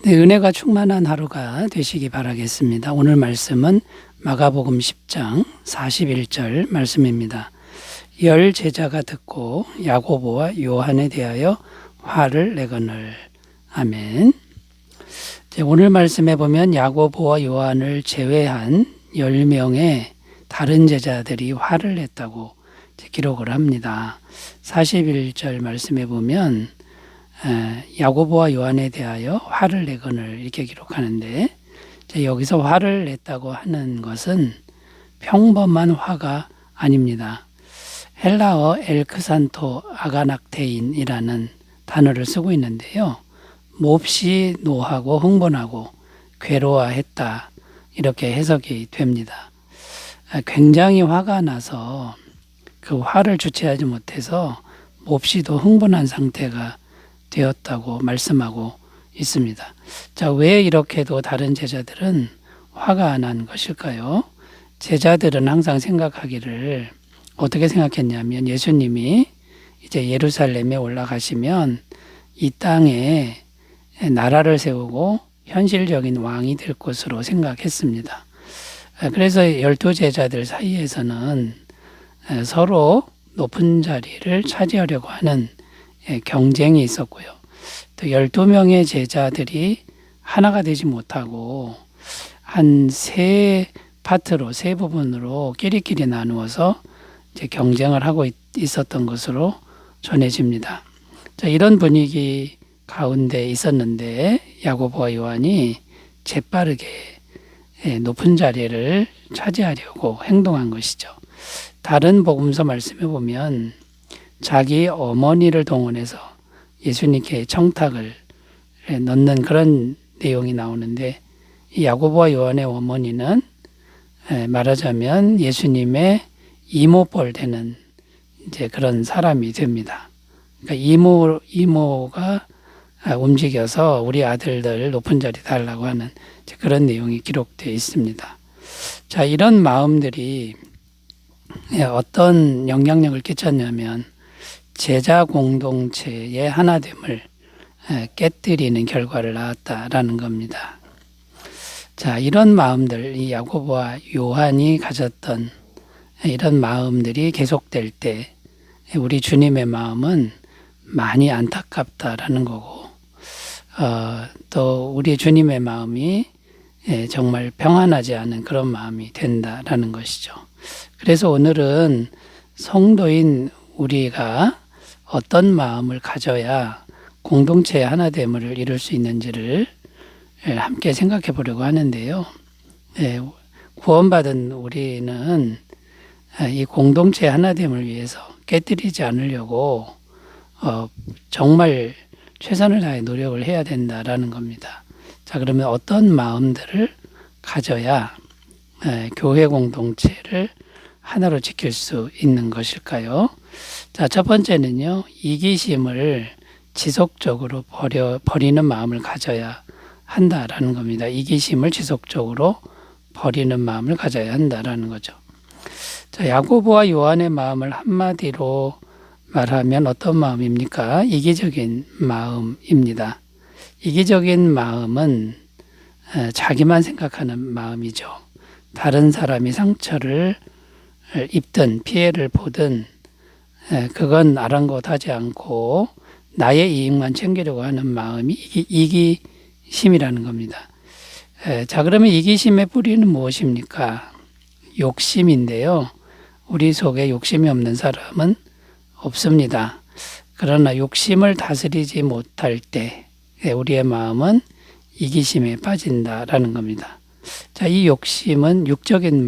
네, 은혜가 충만한 하루가 되시기 바라겠습니다. 오늘 말씀은 마가복음 10장 41절 말씀입니다. 열 제자가 듣고 야고보와 요한에 대하여 화를 내거늘. 아멘. 오늘 말씀에 보면 야고보와 요한을 제외한 10명의 다른 제자들이 화를 냈다고 기록을 합니다. 41절 말씀에 보면 야고보와 요한에 대하여 화를 내거늘 이렇게 기록하는데, 여기서 화를 냈다고 하는 것은 평범한 화가 아닙니다. 헬라어 엘크산토 아가낙테인이라는 단어를 쓰고 있는데요. 몹시 노하고 흥분하고 괴로워했다, 이렇게 해석이 됩니다. 굉장히 화가 나서 그 화를 주체하지 못해서 몹시도 흥분한 상태가 되었다고 말씀하고 있습니다. 자, 왜 이렇게도 다른 제자들은 화가 난 것일까요? 제자들은 항상 생각하기를 어떻게 생각했냐면, 예수님이 이제 예루살렘에 올라가시면 이 땅에 나라를 세우고 현실적인 왕이 될 것으로 생각했습니다. 그래서 12제자들 사이에서는 서로 높은 자리를 차지하려고 하는 경쟁이 있었고요. 또 12명의 제자들이 하나가 되지 못하고 한 세 파트로, 세 부분으로 끼리끼리 나누어서 이제 경쟁을 하고 있었던 것으로 전해집니다. 자, 이런 분위기 가운데 있었는데 야고보와 요한이 재빠르게 높은 자리를 차지하려고 행동한 것이죠. 다른 복음서 말씀에 보면 자기 어머니를 동원해서 예수님께 청탁을 넣는 그런 내용이 나오는데, 이 야고보와 요한의 어머니는 말하자면 예수님의 이모뻘 되는 이제 그런 사람이 됩니다. 그러니까 이모가 움직여서 우리 아들들 높은 자리 달라고 하는 그런 내용이 기록되어 있습니다. 자, 이런 마음들이 어떤 영향력을 끼쳤냐면 제자 공동체의 하나됨을 깨뜨리는 결과를 낳았다라는 겁니다. 자, 이런 마음들, 이 야고보와 요한이 가졌던 이런 마음들이 계속될 때 우리 주님의 마음은 많이 안타깝다라는 거고, 또 우리 주님의 마음이 정말 평안하지 않은 그런 마음이 된다라는 것이죠. 그래서 오늘은 성도인 우리가 어떤 마음을 가져야 공동체의 하나됨을 이룰 수 있는지를 함께 생각해 보려고 하는데요. 구원받은 우리는 이 공동체의 하나됨을 위해서 깨뜨리지 않으려고 정말 최선을 다해 노력을 해야 된다라는 겁니다. 자, 그러면 어떤 마음들을 가져야 교회 공동체를 하나로 지킬 수 있는 것일까요? 자, 첫 번째는요, 이기심을 지속적으로 버리는 마음을 가져야 한다라는 겁니다. 이기심을 지속적으로 버리는 마음을 가져야 한다라는 거죠. 자, 야고보와 요한의 마음을 한마디로 말하면 어떤 마음입니까? 이기적인 마음입니다. 이기적인 마음은 자기만 생각하는 마음이죠. 다른 사람이 상처를 입든 피해를 보든 그건 아랑곳하지 않고 나의 이익만 챙기려고 하는 마음이 이기심이라는 겁니다. 자, 그러면 이기심의 뿌리는 무엇입니까? 욕심인데요. 우리 속에 욕심이 없는 사람은 없습니다. 그러나 욕심을 다스리지 못할 때 우리의 마음은 이기심에 빠진다라는 겁니다. 자, 이 욕심은 육적인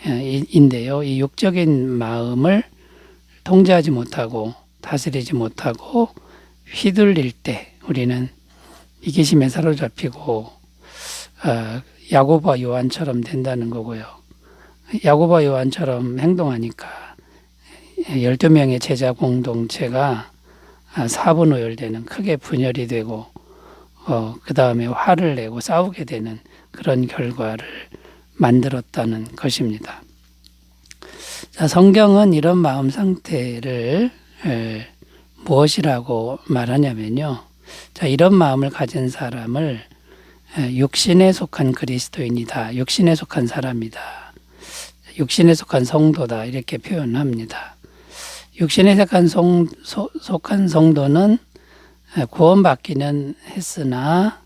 마음인데요. 이 육적인 마음을 통제하지 못하고 다스리지 못하고 휘둘릴 때 우리는 이기심에 사로잡히고 야고보와 요한처럼 된다는 거고요. 야고보와 요한처럼 행동하니까 12명의 제자 공동체가 사분오열되는, 크게 분열이 되고 그 다음에 화를 내고 싸우게 되는 그런 결과를 만들었다는 것입니다. 자, 성경은 이런 마음 상태를 무엇이라고 말하냐면요, 자, 이런 마음을 가진 사람을 육신에 속한 그리스도인이다. 육신에 속한 사람이다. 육신에 속한 성도다. 이렇게 표현합니다. 육신에 속한 성도는 구원받기는 했으나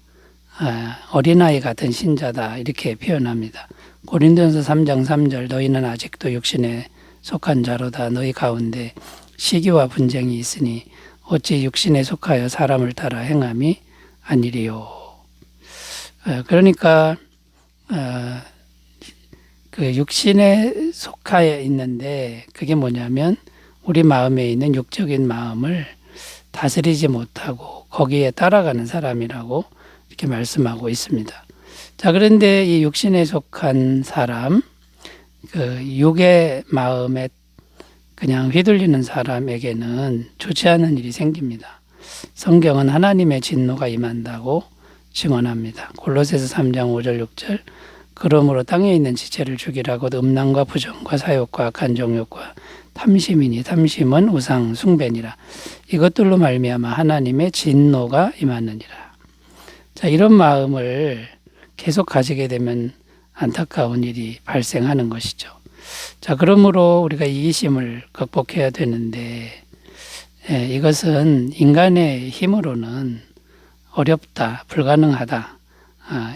어린아이 같은 신자다. 이렇게 표현합니다. 고린도전서 3장 3절 너희는 아직도 육신에 속한 자로다. 너희 가운데 시기와 분쟁이 있으니 어찌 육신에 속하여 사람을 따라 행함이 아니리요. 그러니까 그 육신에 속하여 있는데 그게 뭐냐면 우리 마음에 있는 육적인 마음을 다스리지 못하고 거기에 따라가는 사람이라고 이렇게 말씀하고 있습니다. 자, 그런데 이 육신에 속한 사람, 그 육의 마음에 그냥 휘둘리는 사람에게는 좋지 않은 일이 생깁니다. 성경은 하나님의 진노가 임한다고 증언합니다. 골로새서 3장 5절 6절 그러므로 땅에 있는 지체를 죽이라고 음란과 부정과 사욕과 악한 정욕과 탐심이니 탐심은 우상 숭배니라. 이것들로 말미암아 하나님의 진노가 임하느니라. 자, 이런 마음을 계속 가지게 되면 안타까운 일이 발생하는 것이죠. 자, 그러므로 우리가 이기심을 극복해야 되는데 이것은 인간의 힘으로는 어렵다, 불가능하다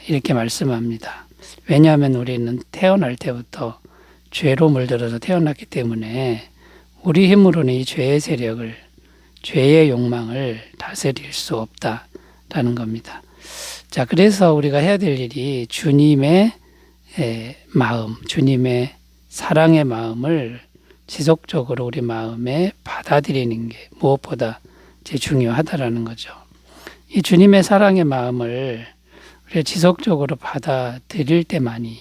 이렇게 말씀합니다. 왜냐하면 우리는 태어날 때부터 죄로 물들어서 태어났기 때문에 우리 힘으로는 이 죄의 세력을, 죄의 욕망을 다스릴 수 없다라는 겁니다. 자, 그래서 우리가 해야 될 일이 주님의 마음, 주님의 사랑의 마음을 지속적으로 우리 마음에 받아들이는 게 무엇보다 제일 중요하다라는 거죠. 이 주님의 사랑의 마음을 우리가 지속적으로 받아들일 때만이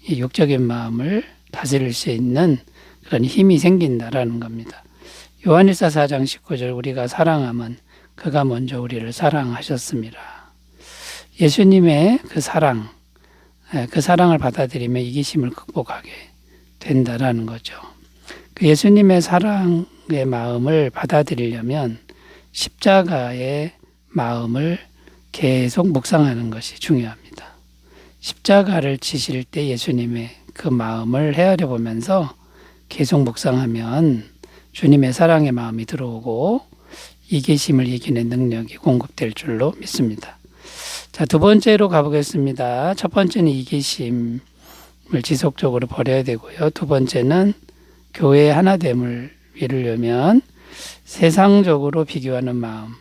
이 육적인 마음을 다스릴 수 있는 그런 힘이 생긴다라는 겁니다. 요한일서 4장 19절 우리가 사랑하면 그가 먼저 우리를 사랑하셨습니다. 예수님의 그 사랑을 받아들이며 이기심을 극복하게 된다라는 거죠. 그 예수님의 사랑의 마음을 받아들이려면 십자가의 마음을 계속 묵상하는 것이 중요합니다. 십자가를 지실 때 예수님의 그 마음을 헤아려 보면서 계속 묵상하면 주님의 사랑의 마음이 들어오고 이기심을 이기는 능력이 공급될 줄로 믿습니다. 자, 두 번째로 가보겠습니다. 첫 번째는 이기심을 지속적으로 버려야 되고요. 두 번째는 교회의 하나됨을 이루려면 세상적으로 비교하는 마음을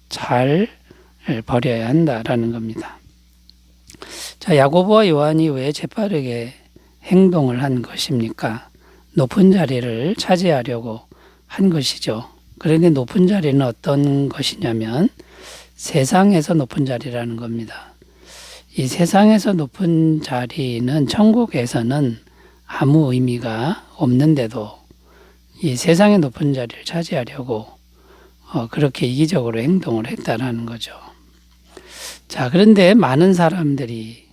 잘 버려야 한다라는 겁니다. 자, 야고보와 요한이 왜 재빠르게 행동을 한 것입니까? 높은 자리를 차지하려고 한 것이죠. 그런데 높은 자리는 어떤 것이냐면 세상에서 높은 자리라는 겁니다. 이 세상에서 높은 자리는 천국에서는 아무 의미가 없는데도 이 세상의 높은 자리를 차지하려고 그렇게 이기적으로 행동을 했다라는 거죠. 자, 그런데 많은 사람들이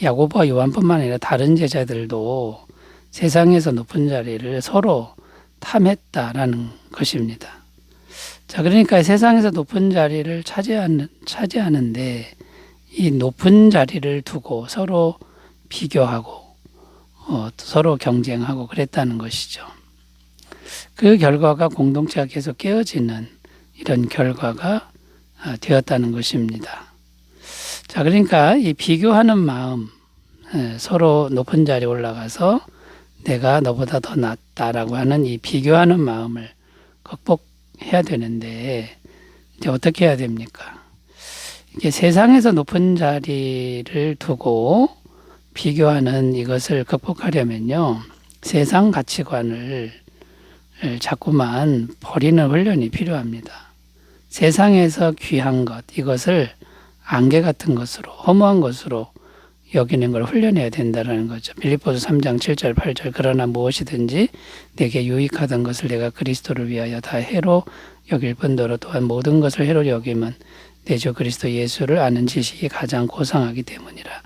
야고보와 요한뿐만 아니라 다른 제자들도 세상에서 높은 자리를 서로 탐했다라는 것입니다. 자, 그러니까 세상에서 높은 자리를 차지하는데 이 높은 자리를 두고 서로 비교하고 서로 경쟁하고 그랬다는 것이죠. 그 결과가 공동체가 계속 깨어지는 이런 결과가 되었다는 것입니다. 자, 그러니까 이 비교하는 마음, 서로 높은 자리에 올라가서 내가 너보다 더 낫다라고 하는 이 비교하는 마음을 극복해야 되는데 이제 어떻게 해야 됩니까? 이게 세상에서 높은 자리를 두고 비교하는 이것을 극복하려면요, 세상 가치관을 자꾸만 버리는 훈련이 필요합니다. 세상에서 귀한 것, 이것을 안개 같은 것으로, 허무한 것으로 여기는 걸 훈련해야 된다는 거죠. 빌립보서 3장 7절 8절 그러나 무엇이든지 내게 유익하던 것을 내가 그리스도를 위하여 다 해로 여길 뿐더러 또한 모든 것을 해로 여김은 내 주 그리스도 예수를 아는 지식이 가장 고상하기 때문이라.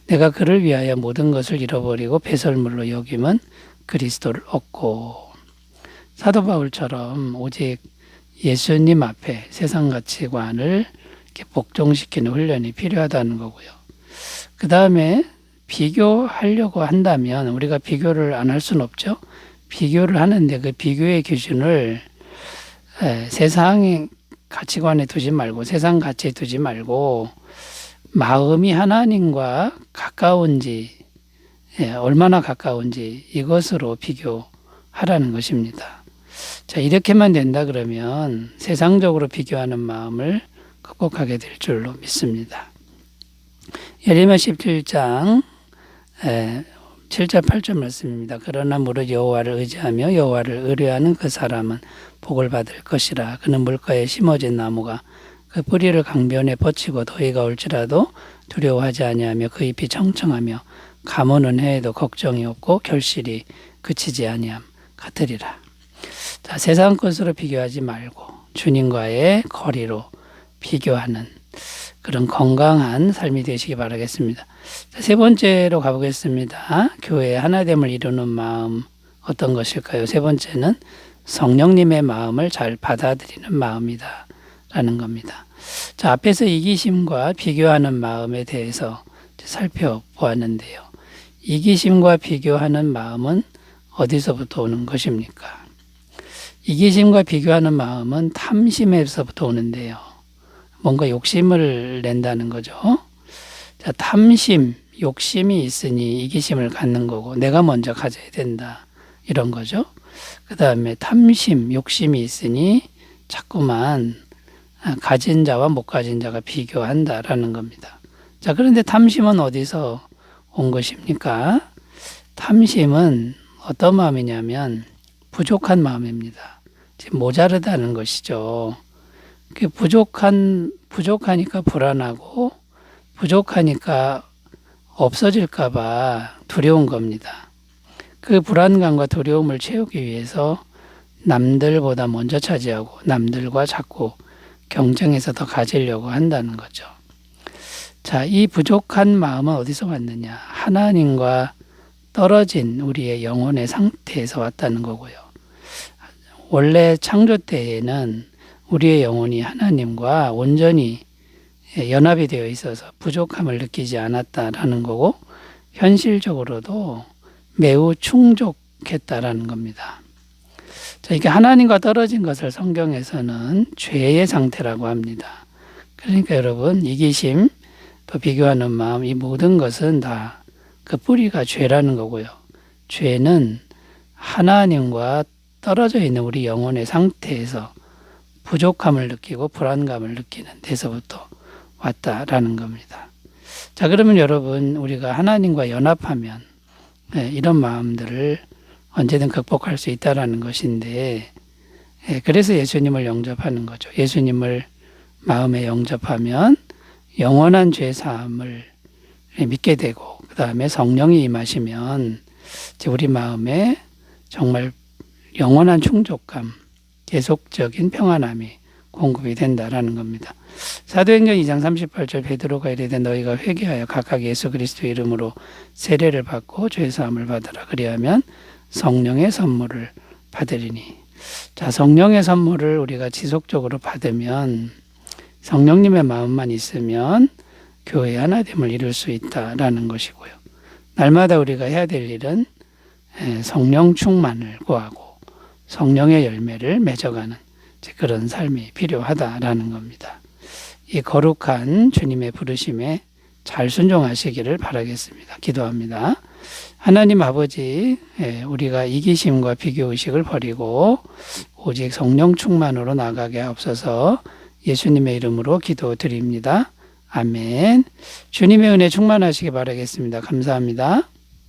내가 그를 위하여 모든 것을 잃어버리고 배설물로 여김은 그리스도를 얻고. 사도 바울처럼 오직 예수님 앞에 세상 가치관을 이렇게 복종시키는 훈련이 필요하다는 거고요. 그 다음에 비교하려고 한다면 우리가 비교를 안 할 수는 없죠. 비교를 하는데 그 비교의 기준을 세상의 가치관에 두지 말고 세상 가치에 두지 말고 마음이 하나님과 가까운지 얼마나 가까운지 이것으로 비교하라는 것입니다. 자, 이렇게만 된다 그러면 세상적으로 비교하는 마음을 극복하게 될 줄로 믿습니다. 예레미야 17장 7절 8절 말씀입니다. 그러나 무릇 여호와를 의지하며 여호와를 의뢰하는 그 사람은 복을 받을 것이라. 그는 물가에 심어진 나무가 그 뿌리를 강변에 뻗치고 더위가 올지라도 두려워하지 아니하며 그 잎이 청청하며 가무는 해에도 걱정이 없고 결실이 그치지 아니함 같으리라. 자, 세상 것으로 비교하지 말고 주님과의 거리로 비교하는 그런 건강한 삶이 되시기 바라겠습니다. 자, 세 번째로 가보겠습니다. 교회의 하나됨을 이루는 마음 어떤 것일까요? 세 번째는 성령님의 마음을 잘 받아들이는 마음이다 라는 겁니다. 자, 앞에서 이기심과 비교하는 마음에 대해서 살펴보았는데요. 이기심과 비교하는 마음은 어디서부터 오는 것입니까? 이기심과 비교하는 마음은 탐심에서부터 오는데요. 뭔가 욕심을 낸다는 거죠. 자, 탐심, 욕심이 있으니 이기심을 갖는 거고 내가 먼저 가져야 된다 이런 거죠. 그 다음에 탐심, 욕심이 있으니 자꾸만 가진 자와 못 가진 자가 비교한다라는 겁니다. 자, 그런데 탐심은 어디서 온 것입니까? 탐심은 어떤 마음이냐면 부족한 마음입니다. 지금 모자르다는 것이죠. 부족하니까 불안하고 부족하니까 없어질까봐 두려운 겁니다. 그 불안감과 두려움을 채우기 위해서 남들보다 먼저 차지하고 남들과 자꾸 경쟁해서 더 가지려고 한다는 거죠. 자, 이 부족한 마음은 어디서 왔느냐? 하나님과 떨어진 우리의 영혼의 상태에서 왔다는 거고요. 원래 창조 때에는 우리의 영혼이 하나님과 온전히 연합이 되어 있어서 부족함을 느끼지 않았다라는 거고 현실적으로도 매우 충족했다라는 겁니다. 자, 이게 하나님과 떨어진 것을 성경에서는 죄의 상태라고 합니다. 그러니까 여러분 이기심 또 비교하는 마음 이 모든 것은 다 그 뿌리가 죄라는 거고요. 죄는 하나님과 떨어져 있는 우리 영혼의 상태에서 부족함을 느끼고 불안감을 느끼는 데서부터 왔다라는 겁니다. 자, 그러면 여러분 우리가 하나님과 연합하면 이런 마음들을 언제든 극복할 수 있다라는 것인데 그래서 예수님을 영접하는 거죠. 예수님을 마음에 영접하면 영원한 죄 사함을 믿게 되고 그 다음에 성령이 임하시면 우리 마음에 정말 영원한 충족감, 계속적인 평안함이 공급이 된다라는 겁니다. 사도행전 2장 38절 베드로가 이르되 너희가 회개하여 각각 예수 그리스도 이름으로 세례를 받고 죄 사함을 받으라. 그리하면 성령의 선물을 받으리니. 자, 성령의 선물을 우리가 지속적으로 받으면 성령님의 마음만 있으면 교회의 하나됨을 이룰 수 있다라는 것이고요. 날마다 우리가 해야 될 일은 성령 충만을 구하고 성령의 열매를 맺어가는 그런 삶이 필요하다라는 겁니다. 이 거룩한 주님의 부르심에 잘 순종하시기를 바라겠습니다. 기도합니다. 하나님 아버지, 우리가 이기심과 비교의식을 버리고 오직 성령 충만으로 나가게 하옵소서. 예수님의 이름으로 기도드립니다. 아멘. 주님의 은혜 충만하시기 바라겠습니다. 감사합니다.